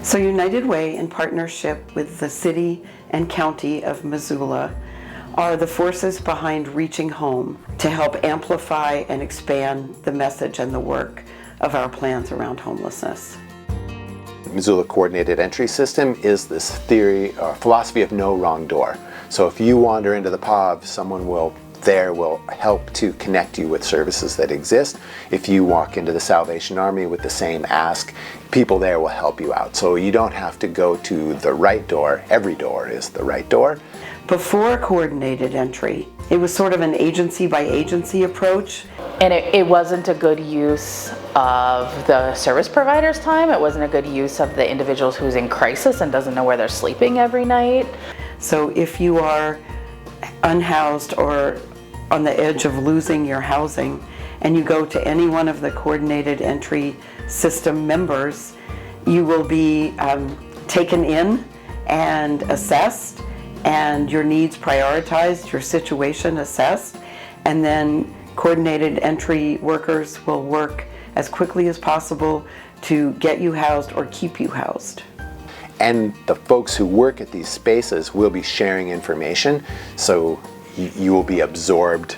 So United Way, in partnership with the City and County of Missoula, are the forces behind Reaching Home to help amplify and expand the message and the work of our plans around homelessness. Missoula Coordinated Entry System is this theory or philosophy of no wrong door. So if you wander into the POV, someone will help to connect you with services that exist. If you walk into the Salvation Army with the same ask, people there will help you out. So you don't have to go to the right door. Every door is the right door. Before coordinated entry, it was sort of an agency by agency approach. And it wasn't a good use of the service provider's time. It wasn't a good use of the individuals who's in crisis and doesn't know where they're sleeping every night. So if you are unhoused or on the edge of losing your housing and you go to any one of the coordinated entry system members, you will be taken in and assessed and your needs prioritized, your situation assessed, and then coordinated entry workers will work as quickly as possible to get you housed or keep you housed. And the folks who work at these spaces will be sharing information, so you will be absorbed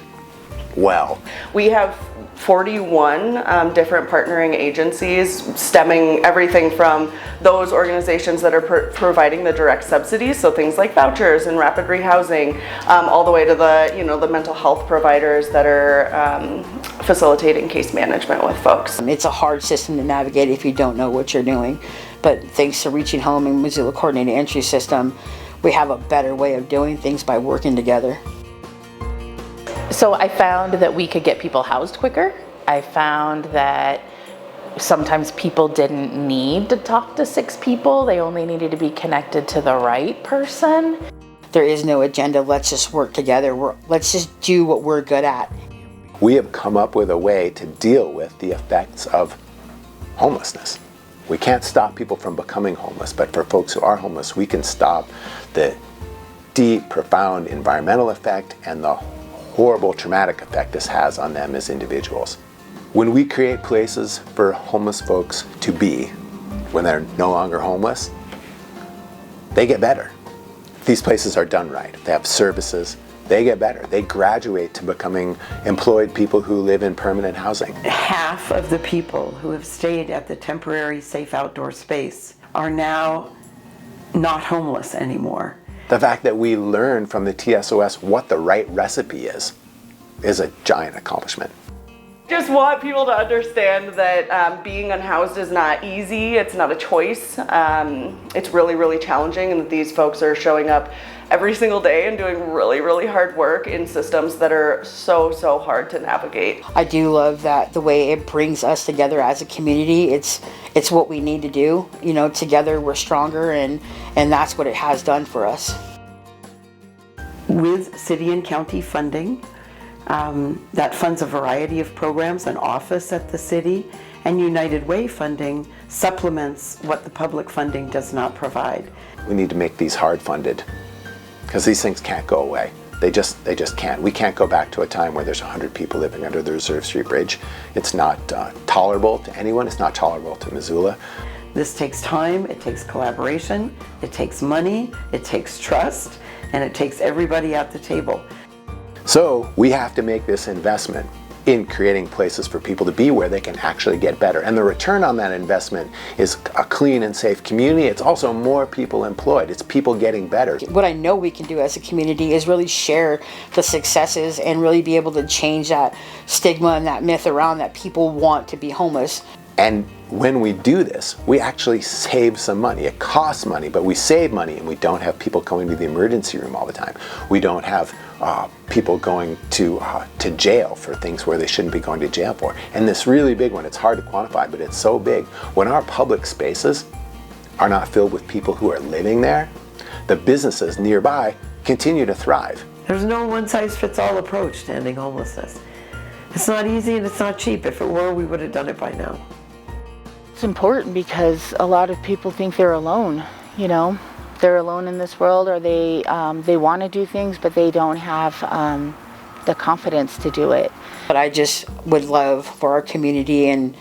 well. We have 41 different partnering agencies, stemming everything from those organizations that are providing the direct subsidies, so things like vouchers and rapid rehousing, all the way to the mental health providers that are facilitating case management with folks. It's a hard system to navigate if you don't know what you're doing, but thanks to Reaching Home and Missoula Coordinated Entry System, we have a better way of doing things by working together. So I found that we could get people housed quicker. I found that sometimes people didn't need to talk to 6 people. They only needed to be connected to the right person. There is no agenda. Let's just work together. Let's just do what we're good at. We have come up with a way to deal with the effects of homelessness. We can't stop people from becoming homeless, but for folks who are homeless, we can stop the deep, profound environmental effect and the horrible traumatic effect this has on them as individuals. When we create places for homeless folks to be, when they're no longer homeless, they get better. If these places are done right, if they have services, they get better. They graduate to becoming employed people who live in permanent housing. Half of the people who have stayed at the temporary safe outdoor space are now not homeless anymore. The fact that we learn from the TSOS what the right recipe is a giant accomplishment. Just want people to understand that being unhoused is not easy. It's not a choice. It's really, really challenging, and that these folks are showing up every single day and doing really, really hard work in systems that are so, so hard to navigate. I do love that the way it brings us together as a community. It's what we need to do. You know, together we're stronger, and that's what it has done for us. With city and county funding, that funds a variety of programs, an office at the city, and United Way funding supplements what the public funding does not provide. We need to make these hard funded, because these things can't go away. They just can't. We can't go back to a time where there's 100 people living under the Reserve Street Bridge. It's not tolerable to anyone. It's not tolerable to Missoula. This takes time, it takes collaboration, it takes money, it takes trust, and it takes everybody at the table. So we have to make this investment in creating places for people to be where they can actually get better. And the return on that investment is a clean and safe community. It's also more people employed. It's people getting better. What I know we can do as a community is really share the successes and really be able to change that stigma and that myth around that people want to be homeless. And when we do this, we actually save some money. It costs money, but we save money, and we don't have people going to the emergency room all the time. We don't have people going to jail for things where they shouldn't be going to jail for. And this really big one, it's hard to quantify, but it's so big. When our public spaces are not filled with people who are living there, the businesses nearby continue to thrive. There's no one-size-fits-all approach to ending homelessness. It's not easy and it's not cheap. If it were, we would have done it by now. It's important because a lot of people think they're alone, you know. They're alone in this world, or they want to do things, but they don't have the confidence to do it. But I just would love for our community and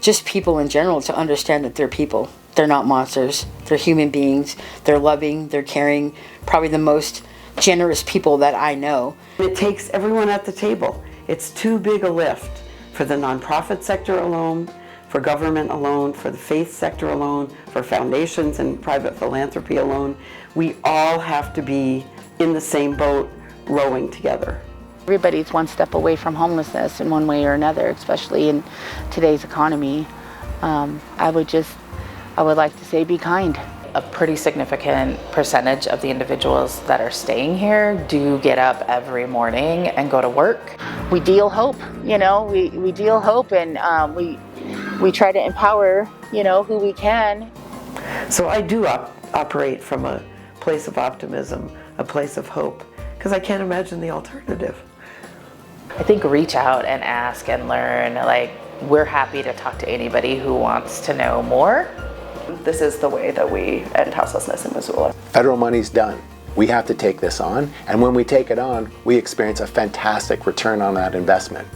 just people in general to understand that they're people. They're not monsters. They're human beings. They're loving, they're caring, probably the most generous people that I know. It takes everyone at the table. It's too big a lift for the nonprofit sector alone, for government alone, for the faith sector alone, for foundations and private philanthropy alone. We all have to be in the same boat, rowing together. Everybody's one step away from homelessness in one way or another, especially in today's economy. I would like to say be kind. A pretty significant percentage of the individuals that are staying here do get up every morning and go to work. We deal hope, we deal hope, and we try to empower, who we can. So I do operate from a place of optimism, a place of hope, because I can't imagine the alternative. I think reach out and ask and learn. Like, we're happy to talk to anybody who wants to know more. This is the way that we end houselessness in Missoula. Federal money's done. We have to take this on, and when we take it on, we experience a fantastic return on that investment.